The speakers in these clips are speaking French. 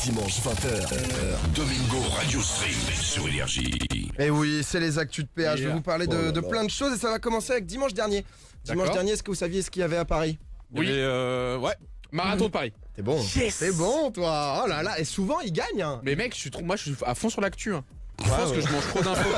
Dimanche 20h, Domingo Radio Stream sur Énergie. Et oui, c'est les actus de péage. Je vais vous parler de plein de choses et ça va commencer avec dimanche dernier. Dimanche dernier, est-ce que vous saviez ce qu'il y avait à Paris? Oui, ouais. Marathon de Paris. T'es bon. Yes. T'es bon, toi. Oh là là, et souvent il gagne. Hein. Mais mec, moi je suis à fond sur l'actu. Hein. Je pense que je mange trop d'infos.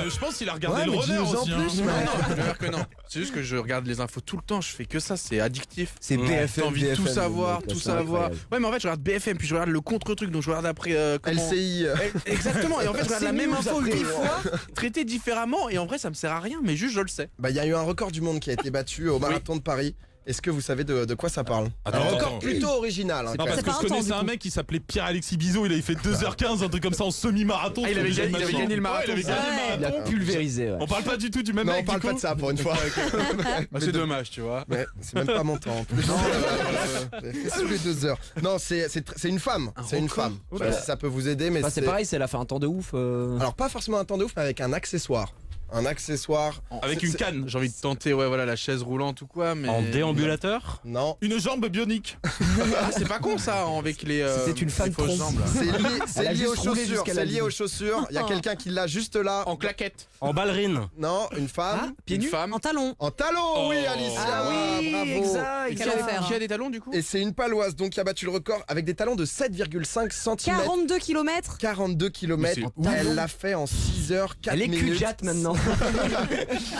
Je pense qu'il a regardé le mais revers dis-nous en aussi. plus, Non, mais- non, je veux dire que non. C'est juste que je regarde les infos tout le temps, je fais que ça, c'est addictif. C'est T'as BFM, envie de tout BFM, savoir, donc, tout c'est savoir. incroyable. Ouais, mais en fait, je regarde BFM, puis je regarde le contre-truc, donc je regarde après. Comment... LCI. Exactement, et en fait, je regarde la même news info après. 8 fois, traitée différemment, et en vrai, ça me sert à rien, mais juste je le sais. Bah, il y a eu un record du monde qui a été battu au marathon de Paris. Est-ce que vous savez de quoi ça parle? Attends, Un record attends. plutôt original. Hein, Non, quand parce même. que je connaissais un mec qui s'appelait Pierre-Alexis Bizot, il avait fait 2h15, un truc comme ça en semi-marathon. Ah, il avait gagné le marathon. Ouais, il avait gagné le Il a marathon. pulvérisé. Ouais. On parle pas du tout du même Non, on mec. parle du pas coup. de ça pour une fois. Bah, c'est dommage, tu vois. Mais c'est même pas mon temps en plus. J'ai fait sous les 2 heures. Non, c'est une femme. C'est une femme. Je sais pas si ça peut vous aider, mais Enfin, c'est pareil, elle a fait un temps de ouf. Alors pas forcément un temps de ouf, mais avec un accessoire. Un accessoire. Avec une canne. J'ai envie de tenter, ouais, voilà, la chaise roulante ou quoi, mais. En déambulateur. Non. Une jambe bionique. Ah, c'est pas con ça, avec les. C'était une femme les fausses tronc. jambes, là. C'est Elle a lié aux juste roulé chaussures. jusqu'à la C'est lié ligne. aux chaussures. Il y a quelqu'un qui l'a juste là. En claquette. En ballerine. Non, une femme. Pieds Une nus femme. En talon. En talon, oui, Oh. Alicia. Ah oui, bravo. exact. Et Quel enfer. qui a des talons du coup? Et c'est une paloise donc qui a battu le record avec des talons de 7,5 cm. 42 km. 42 km. Mais c'est Elle l'a fait en 6 heures 4 Elle est minutes. cul-jatte maintenant.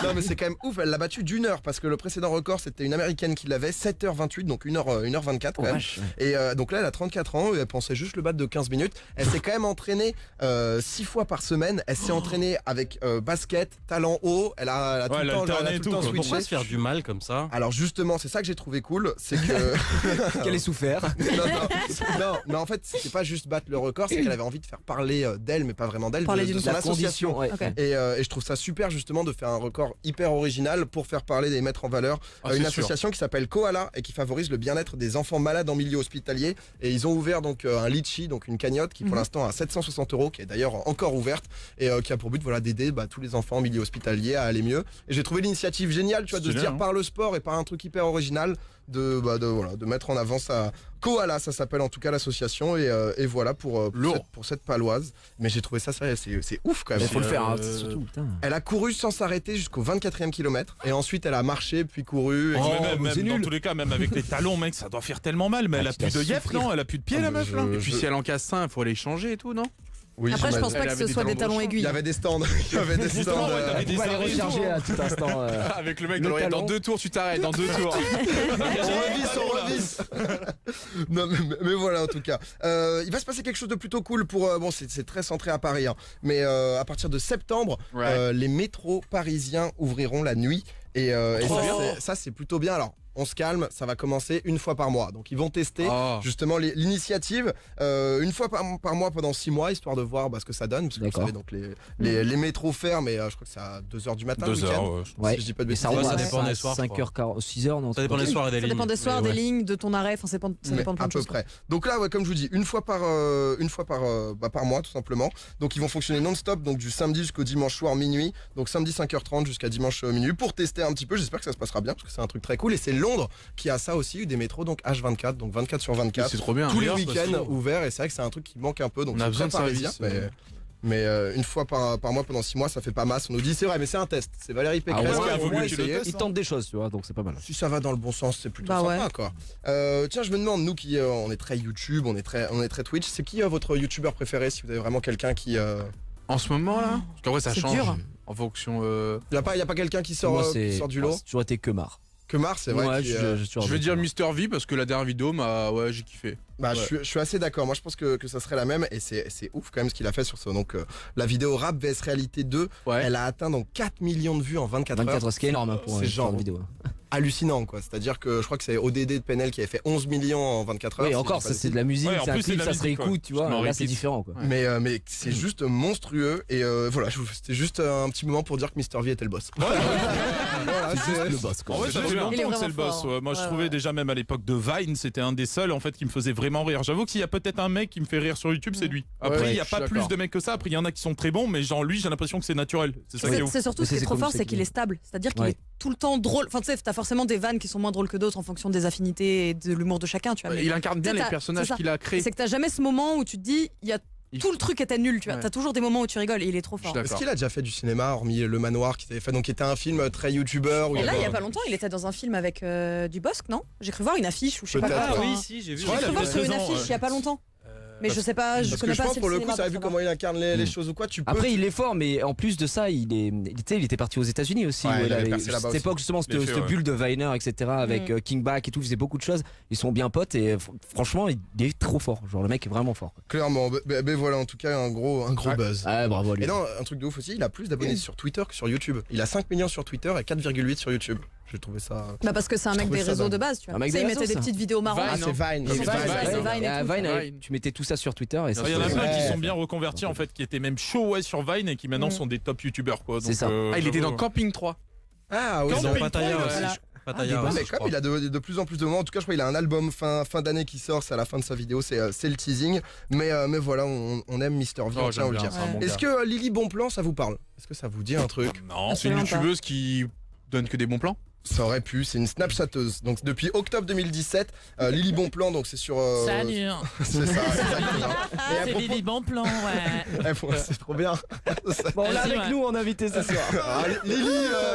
Non mais c'est quand même ouf, elle l'a battu d'une heure parce que le précédent record c'était une américaine qui l'avait 7h28 donc 1h24 quand même. Et donc là elle a 34 ans et elle pensait juste le battre de 15 minutes. Elle s'est quand même entraînée 6 fois par semaine. Elle s'est entraînée avec basket, talent haut. Elle a tout Ouais, le temps, elle a l'alterner et tout tout. le temps Pourquoi switché. se faire du mal comme ça? Alors justement c'est ça que j'ai trouvé cool, c'est que Qu'elle ait souffert. non, en fait c'était pas juste battre le record, c'est qu'elle avait envie de faire parler d'elle mais pas vraiment d'elle, Parler de d'une son Sa association. condition. Ouais. Ok. Et je trouve ça super justement de faire un record hyper original pour faire parler et mettre en valeur Ah, une c'est sûr. association qui s'appelle Koala et qui favorise le bien-être des enfants malades en milieu hospitalier. Et ils ont ouvert donc un litchi, donc une cagnotte qui pour l'instant a 760 €, qui est d'ailleurs encore ouverte et qui a pour but voilà d'aider tous les enfants en milieu hospitalier à aller mieux. Et j'ai trouvé l'initiative géniale, tu vois, de se Stylé, dire hein. par le sport et par un truc hyper original de mettre en avant ça. Koala, ça s'appelle en tout cas l'association et voilà pour cette paloise. Mais j'ai trouvé ça c'est ouf quand même. Il faut le faire, hein, Euh, surtout. Putain. Elle a couru sans s'arrêter jusqu'au 24e kilomètre et ensuite elle a marché puis couru. Oh, Et- même c'est dans nul. tous les cas, même avec les talons, mec, ça doit faire tellement mal. Mais elle a putain, plus de yep, souffrir. non? Elle a plus de pied, Ah, la mais meuf, là? Et puis si elle en casse un, il faut les changer et tout, non? Oui, Après, je pense j'imagine. pas Elle que avait ce soit des des talons talons Il y aiguilles. avait des stands. Il y avait des Justement, stands. ouais, t'avais des On va arrêts aller et tout, recharger hein. à tout instant. Avec le mec, Le dans talon. 2 tours, tu t'arrêtes, dans 2 tours. on revisse. Non, mais voilà en tout cas. Il va se passer quelque chose de plutôt cool pour. Bon, c'est très centré à Paris, hein, mais à partir de septembre, Ouais. les métros parisiens ouvriront la nuit et ça c'est plutôt bien. Alors. On se calme, ça va commencer une fois par mois. Donc ils vont tester Oh. justement l'initiative une fois par mois pendant 6 mois, histoire de voir ce que ça donne. Parce que vous D'accord. savez, donc les métros ferment, et je crois que c'est à 2h du matin. 2 le week-end. heures, ouais. Ouais. Si je dis pas de Et bêtises. ça Ouais, roule ça à dépend des soirs, 5h40, 6h, non? Ça dépend des soirs et des Ça lignes. dépend des soirs, Mais des ouais. lignes, de ton arrêt. Enfin, ça dépend Mais de plein à de peu choses. près. Donc là, ouais, comme je vous dis, une fois par mois, tout simplement. Donc ils vont fonctionner non-stop, donc du samedi jusqu'au dimanche soir minuit. Donc samedi 5h30 jusqu'à dimanche minuit pour tester un petit peu. J'espère que ça se passera bien parce que c'est un truc très cool. Et c'est Londres qui a ça aussi, des métros donc H24, donc 24 sur 24. C'est trop bien. Tous les D'ailleurs, week-ends parce que- ouverts, et c'est vrai que c'est un truc qui manque un peu. Donc On a c'est besoin très de parisien, service, mais une fois par mois pendant 6 mois, ça fait pas masse. On nous dit c'est vrai, mais c'est un test. C'est Valérie Ah Pécresse ouais, qui a il faut voulu mieux que tu le essayer. testes. Il tente des choses, tu vois, donc c'est pas mal. Si ça va dans le bon sens, c'est plutôt Bah sympa ouais. quoi. Tiens, je me demande, nous qui on est très YouTube, on est très Twitch, c'est qui votre YouTuber préféré si vous avez vraiment quelqu'un qui En ce moment là, parce qu'en vrai ça C'est change dur. en fonction. y a pas quelqu'un qui sort Moi, qui sort du lot. c'est toujours été que marre. Que Mars, c'est vrai Ouais, qui, Je vais dire Mister V parce que la dernière vidéo j'ai kiffé. bah, ouais. je suis assez d'accord. Moi je pense que ça serait la même et c'est ouf quand même ce qu'il a fait sur ça. Donc la vidéo Rap vs Réalité 2, Ouais. elle a atteint donc 4 millions de vues en 24 24 heures. heures, ce qui est énorme hein, pour C'est une genre- vidéo. Hallucinant quoi. C'est-à-dire que je crois que c'est ODD de PNL qui avait fait 11 millions en 24 heures. Oui, si encore, je dis pas ça c'est de la musique, Ouais, en c'est un plus, c'est clip, de la ça se musique, réécoute, ouais. tu vois. Je m'en Là, c'est répète. différent, quoi. mais c'est juste monstrueux et voilà, c'était juste un petit moment pour dire que Mister V était le boss. Voilà, c'est- Le boss, quoi. En vrai, ça fait Il est longtemps que vraiment c'est le boss. fort. Ouais. Moi, je Ouais, trouvais ouais. déjà même à l'époque de Vine, c'était un des seuls en fait qui me faisait vraiment rire. J'avoue que s'il y a peut-être un mec qui me fait rire sur YouTube, c'est lui. Après, Ouais, il y a je suis pas plus d'accord. de mecs que ça. Après, il y en a qui sont très bons, mais lui, j'ai l'impression que c'est naturel. C'est ça qui est ouf. C'est surtout Mais ce qui est c'est trop cool, fort, c'est c'est qu'il cool. est stable. C'est-à-dire qu'il Ouais. est tout le temps drôle. Enfin, tu sais, t'as forcément des vannes qui sont moins drôles que d'autres en fonction des affinités et de l'humour de chacun, tu vois. Mais Il incarne bien c'est les ça, personnages c'est ça. qu'il a créés. c'est que t'as jamais ce moment où tu te dis, tout le truc était nul, tu vois. Ouais. T'as toujours des moments où tu rigoles et il est trop Je suis fort. d'accord. Est-ce qu'il a déjà fait du cinéma, hormis Le Manoir qui avait fait, donc qui était un film très youtubeur où Et là, il y a avait- pas longtemps, il était dans un film avec Dubosc, non? J'ai cru voir une affiche ou je sais pas Peut-être. quoi. Ah enfin, si, j'ai vu. J'ai Ouais, cru il a voir fait sur une 2 ans, affiche il y a pas longtemps. Mais je sais pas, je Parce connais que je pas pense assez pour le le coup, cinéma ça a pour vu savoir. comment il incarne les choses ou quoi. Tu peux. Après, il est fort, mais en plus de ça, il était parti aux États-Unis aussi. Ouais, où il avait percé là-bas cette aussi. époque, justement, Il a fait, cette ouais. bulle de Viner, etc., avec King Bach et tout, il faisait beaucoup de choses. Ils sont bien potes et franchement, il est trop fort. Genre, le mec est vraiment fort. Clairement, mais voilà, en tout cas, un gros buzz. Ah, bravo à lui. Et non, un truc de ouf aussi, il a plus d'abonnés sur Twitter que sur YouTube. Il a 5 millions sur Twitter et 4,8 sur YouTube. J'ai trouvé ça. Bah parce que c'est un Je mec trouvais des ça réseaux dingue. de base, tu vois. Un mec Tu sais, des il réseaux, mettait des ça. petites vidéos marrantes. Ah, Vine, c'est Vine. C'est c'est Vine, Vine. c'est Vine et Ah, tout. Vine, Vine. tu mettais tout ça sur Twitter et Il y en a plein Ouais. qui sont bien reconvertis en fait, qui étaient même chauds sur Vine et qui maintenant sont des top youtubeurs quoi. C'est Donc, ça. Ah, il était dans j'avoue. Camping 3. Ah oui, Camping non. Pattaya Ouais, aussi. voilà. Ah, mais comme il a de plus en plus de moments, en tout cas je crois qu'il a un album fin d'année qui sort, c'est à la fin de sa vidéo, c'est le teasing. Mais voilà, on aime Mister V, on tient à le dire. Est-ce que Lily Bonplan ça vous parle? Est-ce que ça vous dit un truc? Non, C'est une Absolument pas. youtubeuse qui donne que des bons plans. Ça aurait pu, c'est une Snapchatteuse. Donc depuis octobre 2017, Lily Bonplan, donc c'est sur. Salut, C'est ça, exactement. Et elle c'est propose- Lily Bonplan, ouais. C'est trop bien. Bon, là, Vas-y, avec ouais. nous en invité ce soir. Ah,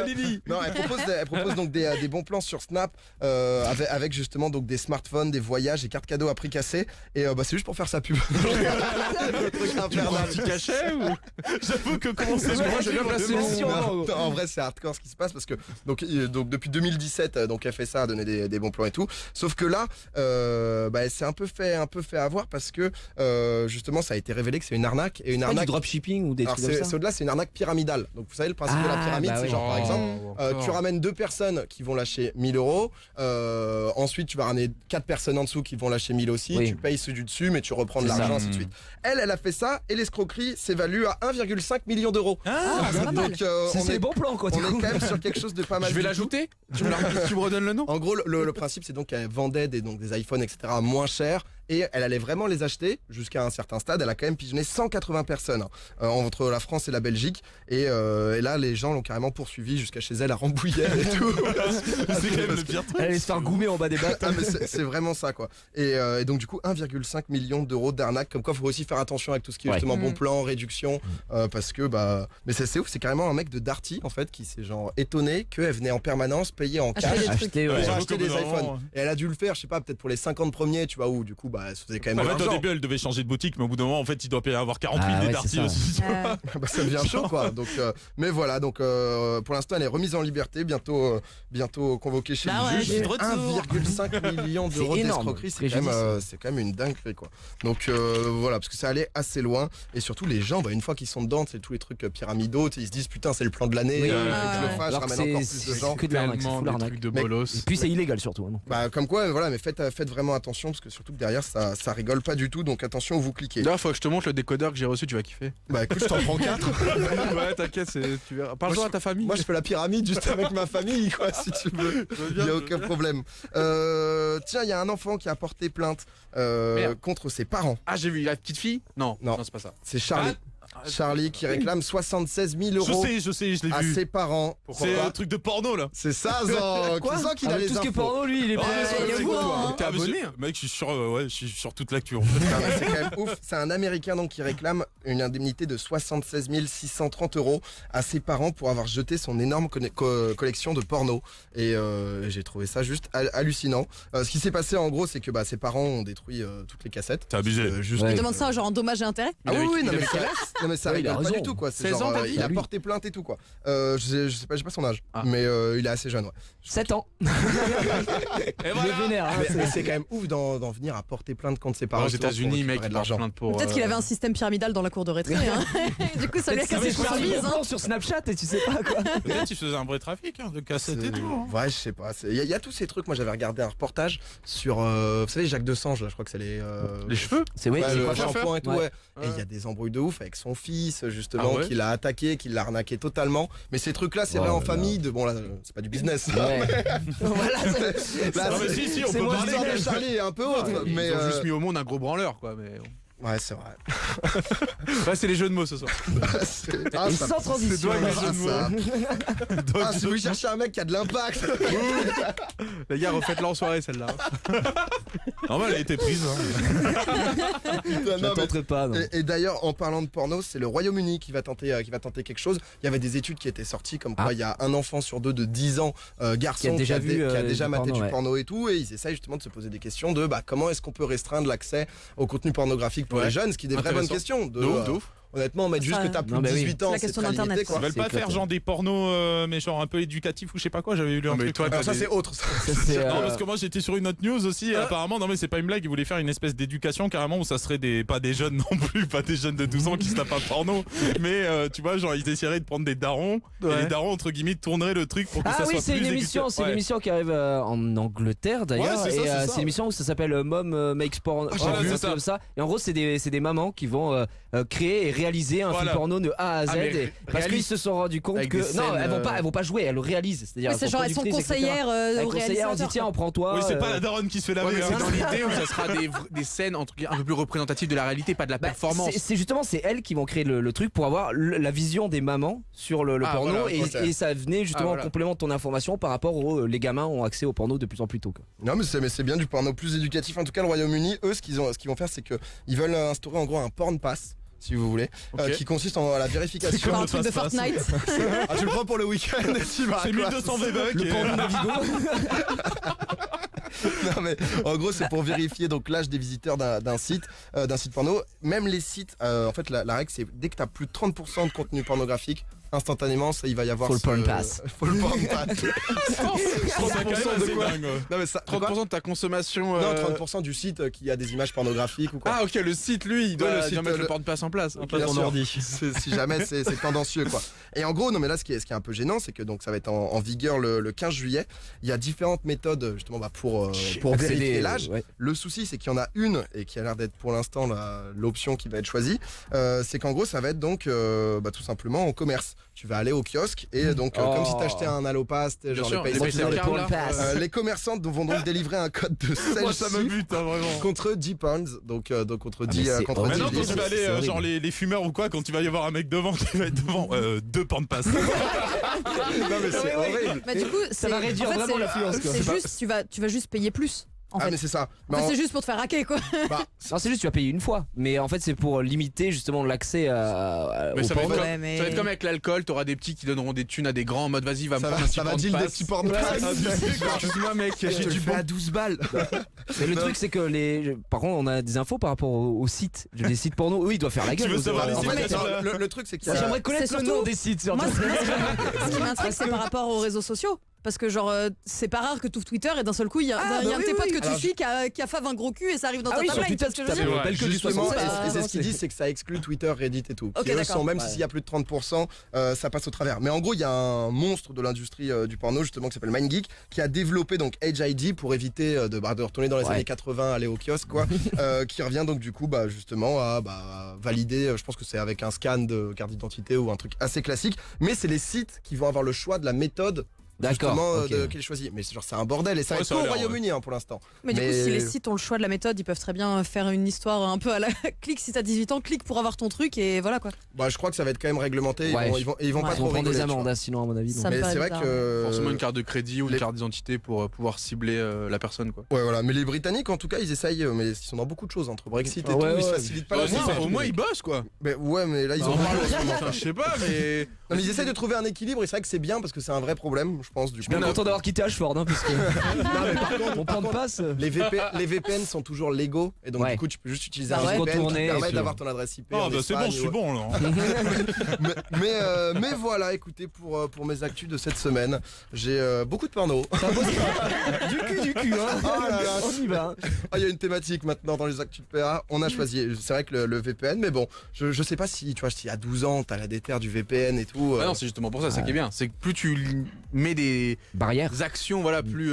Lily. Non, elle propose donc des bons plans sur Snap avec justement donc des smartphones, des voyages, des cartes cadeaux à prix cassé. Et c'est juste pour faire sa pub. Le truc infernal. Petit cachet ou J'avoue que comment c'est Moi, j'ai bien placé mon. Non, en vrai, c'est hardcore ce qui se passe parce que donc depuis 2017, donc elle fait ça, à donner des bons plans et tout. Sauf que là, elle s'est un peu fait avoir parce que justement, ça a été révélé que c'est une arnaque et une Pas du arnaque. dropshipping ou des Alors trucs comme c'est ça. au-delà, c'est une arnaque pyramidale. Donc vous savez le principe de la Ah, pyramide, bah c'est oui. genre par exemple. Oh, Tu ramènes 2 personnes qui vont lâcher 1000 euros. Ensuite, tu vas ramener 4 personnes en dessous qui vont lâcher 1000 aussi. Oui. Tu payes ceux du dessus, mais tu reprends de C'est ça. l'argent, ainsi de suite. Elle a fait ça et l'escroquerie s'évalue à 1,5 million d'euros. Ah, c'est pas mal. Donc, C'est on c'est est, le bon plan, quoi. on du est coup. quand même sur quelque chose de pas mal. Je vais du tout. l'ajouter. Tu me redonnes le nom. En gros, le principe, c'est donc qu'elle vendait des iPhones, etc., moins cher. Et elle allait vraiment les acheter jusqu'à un certain stade. Elle a quand même pigeonné 180 personnes entre la France et la Belgique. Et là, les gens l'ont carrément poursuivi jusqu'à chez elle à Rambouillet et tout. C'est quand même le pire truc. Elle allait se faire goumer en bas des battes. Ah, mais c'est vraiment ça quoi. Et donc du coup 1,5 million d'euros d'arnaque. Comme quoi faut aussi faire attention avec tout ce qui est Ouais. justement bon plan, réduction, parce que mais c'est ouf, c'est carrément un mec de Darty en fait qui s'est genre étonné qu'elle venait en permanence payer en Acheter cash. des trucs. Acheter, ouais. Pour J'avoue acheter qu'au des bout d'un iPhones. moment, Et elle a dû le faire, je sais pas, peut-être pour les 50 premiers, tu vois, où du coup bah elle se faisait quand même En de fait, au l'argent. début, elle devait changer de boutique, mais au bout d'un moment, en fait, il doit payer avoir 48 Ah des ouais, Darty c'est ça. aussi. Bah, ça devient chaud quoi. Donc mais voilà, donc pour l'instant elle est remise en liberté, bientôt convoquée chez Bah le ouais, je juge. suis de retour. 1,5 million d'euros C'est énorme. d'escroquerie, Préjudice. c'est quand même une dinguerie quoi. Donc voilà, parce que ça allait assez loin et surtout les gens, une fois qu'ils sont dedans, c'est tous les trucs pyramidaux, ils se disent putain c'est le plan de l'année, Oui, faut oui, que je le oui. fasse, je Alors que ramène encore c'est- plus de c'est gens. que de l'arnaque, c'est Tellement fou des l'arnaque. trucs de Mais- bolos. Et puis c'est illégal surtout. hein. Bah comme quoi voilà, mais faites vraiment attention parce que surtout que derrière ça rigole pas du tout, donc attention où vous cliquez. D'ailleurs, faut que je te montre le décodeur que j'ai reçu, tu vas kiffer. Bah écoute, je t'en prends 4. Ouais, t'inquiète, tu verras. Parle-en à ta famille. Moi je fais la pyramide juste avec ma famille quoi, si tu veux. Il n'y a aucun problème. Tiens, il y a un enfant qui a porté plainte Merde. contre ses parents. Ah, j'ai vu la petite fille. Non, Non. non, c'est pas ça. C'est Charlie. Charlie qui réclame 76 000 Je euros sais, je l'ai à vu. ses parents. C'est un truc de porno là. C'est ça, Zan. Qui sent qu'il a Avec les tout ce qui est infos. porno, lui, il est Ouais, pas il est c'est au quoi, courant, toi hein. T'es Ah, mais abonné Mec, je suis sur toute l'actu en fait. Ah, mais c'est quand même ouf. C'est un Américain donc qui réclame une indemnité de 76 630 euros à ses parents pour avoir jeté son énorme collection de porno. Et j'ai trouvé ça juste hallucinant. Ce qui s'est passé en gros, c'est que ses parents ont détruit toutes les cassettes. T'as abusé. Juste, Ouais. Il demande ça genre en dommages et intérêts. Ah oui, oui, non, il mais avait ça, non, mais ça Ouais, il a rigole pas raison. du tout quoi. C'est 16 ans, genre, t'as dit il a Lui. porté plainte et tout quoi. Je sais pas, j'ai pas son âge, Ah. mais il est assez jeune. Ouais. 7 ans. Et Il est vénère. hein, Mais c'est- c'est quand même ouf d'en venir à porter plainte contre ses parents. Aux justement, pour États-Unis, récupérer mec, de il l'argent. porte plainte pour. Peut-être qu'il avait un système pyramidal dans la cour de récré. Hein. Du coup, ça lui a Peut-être qu'il cassé avait son fait un bise. bon plan sur Snapchat et tu sais pas quoi. Peut-être il faisait un vrai trafic de cassettes et tout. hein. Ouais, je sais pas. Il y a tous ces trucs. Moi, j'avais regardé un reportage sur, vous savez, Jacques Desange. Là, je crois que c'est Les cheveux. C'est oui, Ouais, c'est le quoi ça shampoing et tout. Ouais. Ouais. Et il y a des embrouilles de ouf avec son fils, justement, Ah ouais qui l'a attaqué, qui l'a arnaqué totalement. Mais ces trucs-là, c'est Oh vrai en là famille. Bon, là, c'est pas du business. Ouais. Voilà, là, Non, mais si, on c'est peut moi parler. l'histoire de Charlie est un peu autre. Mais Ils ont juste mis au monde un gros branleur, quoi. Mais Ouais, c'est vrai. Ouais, c'est les jeux de mots ce soir. Ah, Et ça- sans transition. c'est dommage, ah, ça- Donc, Ah, si vous cherchez un mec qui a de l'impact. Les gars, refaites-la en soirée celle-là. normal, elle a été prise. hein. Non, Je mais- tenterai pas. Non. Et d'ailleurs, en parlant de porno, c'est le Royaume-Uni qui va tenter quelque chose. Il y avait des études qui étaient sorties comme quoi il y a un enfant sur deux de 10 ans, garçon, Qui a déjà vu, qui a déjà du maté porno, du ouais. porno et tout. Et ils essayent justement de se poser des questions de comment est-ce qu'on peut restreindre l'accès au contenu pornographique pour Ouais. les jeunes, ce qui est des vraies bonnes Intéressant. questions. De ouf. Honnêtement, mettre juste Ça- que t'as plus Non, de bah oui. 18 ans, C'est la c'est question très d'Internet, limité, quoi. quoi. Ils veulent C'est pas éclaté. faire genre des pornos, mais genre un peu éducatifs ou je sais pas quoi. J'avais lu un Non, mais truc. toi, Alors t'as ça, des- c'est autre. ça. Ça, c'est, Non, parce que moi j'étais sur une autre news aussi et apparemment non mais c'est pas une blague, ils voulaient faire une espèce d'éducation carrément où ça serait pas des jeunes non plus, pas des jeunes de 12 ans qui se tapent un porno, mais tu vois genre ils essaieraient de prendre des darons et Ouais. les darons entre guillemets tourneraient le truc pour que Ah ça oui, soit c'est plus une émission, c'est une Ouais. émission qui arrive en Angleterre d'ailleurs. Ouais, c'est ça, et c'est ça. c'est une émission où ça s'appelle Mom Makes Porn. j'ai Porn, vu un ça. truc comme ça. Et en gros, c'est des mamans qui vont créer et réaliser un Voilà. film porno de A à Z. mais et- parce qu'ils réalise se sont rendus compte avec que des non, scènes, elles vont pas jouer, elles le réalisent. C'est-à-dire, Oui, c'est genre elles sont conseillères Elles au conseillères, on dit réalisateur. tiens, on prend toi. Oui, c'est pas la daronne qui se fait Ouais, laver. mais c'est hein. dans l'idée où ça sera des scènes entre guillemets, un peu plus représentatives de la réalité, pas de la Bah, performance. c'est justement c'est elles qui vont créer le truc pour avoir la vision des mamans sur le Ah, porno voilà, ok. et ça venait justement voilà. en complément de ton information par rapport aux les gamins ont accès au porno de plus en plus tôt. Quoi. Non, mais c'est bien du porno plus éducatif. En tout cas, le Royaume-Uni, eux, ce qu'ils vont faire, c'est qu'ils veulent instaurer en gros un porn pass, si vous voulez, Ok. qui consiste en la vérification. Genre un Comme truc de passe-passe. Fortnite. Ah, tu le prends pour le week-end et tu vas à C'est classe. 1200 VBUcks Le et- porno Navigo. Non, mais en gros, c'est pour vérifier donc l'âge des visiteurs d'un site porno. Même les sites, en fait, la règle, c'est dès que tu as plus de 30% de contenu pornographique, instantanément, il va y avoir Full porn pass. Full porn pass. C'est quand même 30% de assez quoi dingue, ouais. Non, mais ça, 30% de ta consommation. Non, 30% du site qui a des images pornographiques ou quoi. Ah ok, le site lui, il doit Ouais, le site, mettre le le- porte passe en place. Ok. Bien sûr. Si jamais c'est tendancieux quoi. Et en gros, non mais là ce qui est un peu gênant, c'est que donc ça va être en vigueur le 15 juillet. Il y a différentes méthodes justement pour vérifier l'âge. Ouais. Le souci c'est qu'il y en a une et qui a l'air d'être pour l'instant l'option qui va être choisie. C'est qu'en gros ça va être donc tout simplement en commerce. Tu vas aller au kiosque et donc comme si t'achetais un Allopass, genre sûr, les les paysages, PayPal porn là. pass. les commerçantes vont donc délivrer un code de Moi ça me self bute hein, vraiment. contre 10 pounds, donc contre Ah, 10 mais c'est contre horrible. 10 Maintenant, quand livres. tu vas aller, c'est horrible. genre les fumeurs ou quoi, quand il va y avoir un mec devant qui va être devant, 2 porn pass. Non mais c'est horrible. Bah, du coup, Ça va c'est- réduire en fait, vraiment c'est- l'affluence, quoi. C'est juste, tu vas juste payer plus. En Ah fait. mais c'est ça. Mais Enfin, en- c'est juste pour te faire hacker quoi. bah, Non, c'est juste tu vas payer une fois, mais en fait c'est pour limiter justement l'accès Mais au ça va, être porno. comme, Ouais, mais- ça va être comme avec l'alcool, t'auras des petits qui donneront des thunes à des grands en mode vas-y va me ça prendre va, un petit ça va porte deal des pass. petits porn Ouais, pass. Excuse-moi mec, Et j'ai tu du le fais bon. à 12 balles. Mais le Non. truc c'est que par contre on a des infos par rapport aux sites, les sites porno, eux ils doivent faire la gueule. veux savoir les En sites fait, mais non, sur le truc c'est qu'il y Moi, a- j'aimerais connaître C'est le surtout- nom des sites. surtout. Moi, ce qui m'intrigue, c'est par rapport aux réseaux sociaux. Parce que genre, c'est pas rare que tu ouvres Twitter et d'un seul coup, il y a Ah, un bah de oui, tes potes oui. que tu Alors, suis qui a fave un gros cul et ça arrive dans Ah ta oui, sur timeline. Twitter, tu vois ce que je veux tu dire tapes belle que du Justement, 60. et c'est ce c'est- qu'ils disent, c'est que ça exclut Twitter, Reddit et tout. Ok, Qui, eux, d'accord. même Ouais. s'il y a plus de 30%, ça passe au travers. Mais en gros, il y a un monstre de l'industrie du porno, justement, qui s'appelle MindGeek, qui a développé donc Age ID pour éviter de retourner dans les Ouais. années 80, aller au kiosque, quoi. Qui revient donc du coup, justement, à valider. Je pense que c'est avec un scan de carte d'identité ou un truc assez classique. Mais c'est les sites qui vont avoir le choix de la méthode. D'accord. Justement, ok. qu'il choisit. Mais c'est un bordel et ça Ouais, est ça a qu'au l'air, Royaume-Uni pour l'instant. Mais du coup, Mais- si les sites ont le choix de la méthode, ils peuvent très bien faire une histoire un peu à la clique si t'as 18 ans, clique pour avoir ton truc et voilà quoi. Je crois que ça va être quand même réglementé. Ouais, Ils vont Ouais. pas Ils trop vont prendre rigoler, des tu vois. amendes, sinon à mon avis. non. Ça me Mais paraît c'est vrai bizarre. que Forcément une carte de crédit ou une les- carte d'identité pour pouvoir cibler la personne quoi. Ouais, voilà. Mais les Britanniques, en tout cas, ils essayent, mais ils sont dans beaucoup de choses entre Brexit et Ah tout. ouais, Ils se ouais. facilitent pas Au la vie. moins, au moins ils bossent quoi. Mais ouais, mais là, ils Bah, ont. on parle en ce moment. Enfin, je sais pas mais. Non, mais ils essayent de trouver un équilibre et c'est vrai que c'est bien parce que c'est un vrai problème, je pense. Du Je suis bien coup. content d'avoir quitté Ashford, hein, parce que Non, mais par contre, mon plan de passe. les VPN sont toujours légaux et donc Ouais. du coup, tu peux juste utiliser Bah un ouais. VPN qui Contourner, permet et puis- d'avoir ton adresse IP. Ah en bah c'est bon, Espagne, je suis ouais. bon là. Mais voilà, écoutez, pour mes actus de cette semaine, j'ai beaucoup de porno. Du cul, hein. Oh là là. On y va. Ah, il y a une thématique maintenant dans les actus de PA. On a choisi. C'est vrai que le VPN, mais bon, je sais pas si tu vois, si à 12 ans, t'as la déterre du VPN et tout. Ah non, c'est justement pour ça, c'est qui est bien. C'est que plus tu mets des Barrière. actions, voilà, plus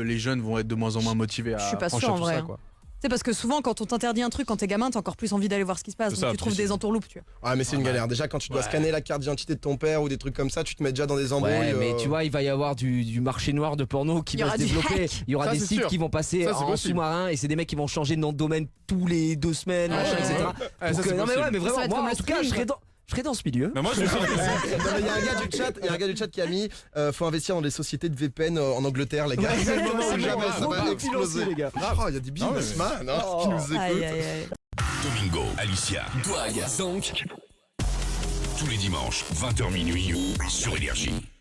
les jeunes vont être de moins en moins motivés à Je suis pas franchir sûre, en tout vrai, ça hein. quoi. C'est parce que souvent, quand on t'interdit un truc, quand t'es gamin, t'as encore plus envie d'aller voir ce qui se passe. C'est Donc ça, tu trouves plus- des entourloupes, tu vois. Ouais, mais c'est une galère. Déjà, quand tu dois scanner la carte d'identité de ton père ou des trucs comme ça, tu te mets déjà dans des embrouilles. Ouais, mais tu vois, il va y avoir du marché noir de porno qui Il y va aura se du développer. hack. Il y aura Ça, des c'est sites sûr. qui vont passer Ça, c'est en possible. sous-marin et c'est des mecs qui vont changer de nom de domaine tous les 2 semaines, machin, etc. Ouais, Pour ça, que- c'est non mais possible. ouais, mais Ça vraiment, va être moi comme en le tout cas, streaming, je serais dans ce milieu. Mais moi, je me Non, mais il y a un gars du chat qui a mis faut investir dans des sociétés de VPN en Angleterre, les gars. C'est le moment où jamais ça va exploser. les gars. Oh, il y a des businessmen qui nous Aïe, écoutent. aïe, aïe. Domingo, Alicia, Douag, donc tous les dimanches 20h minuit sur Énergie.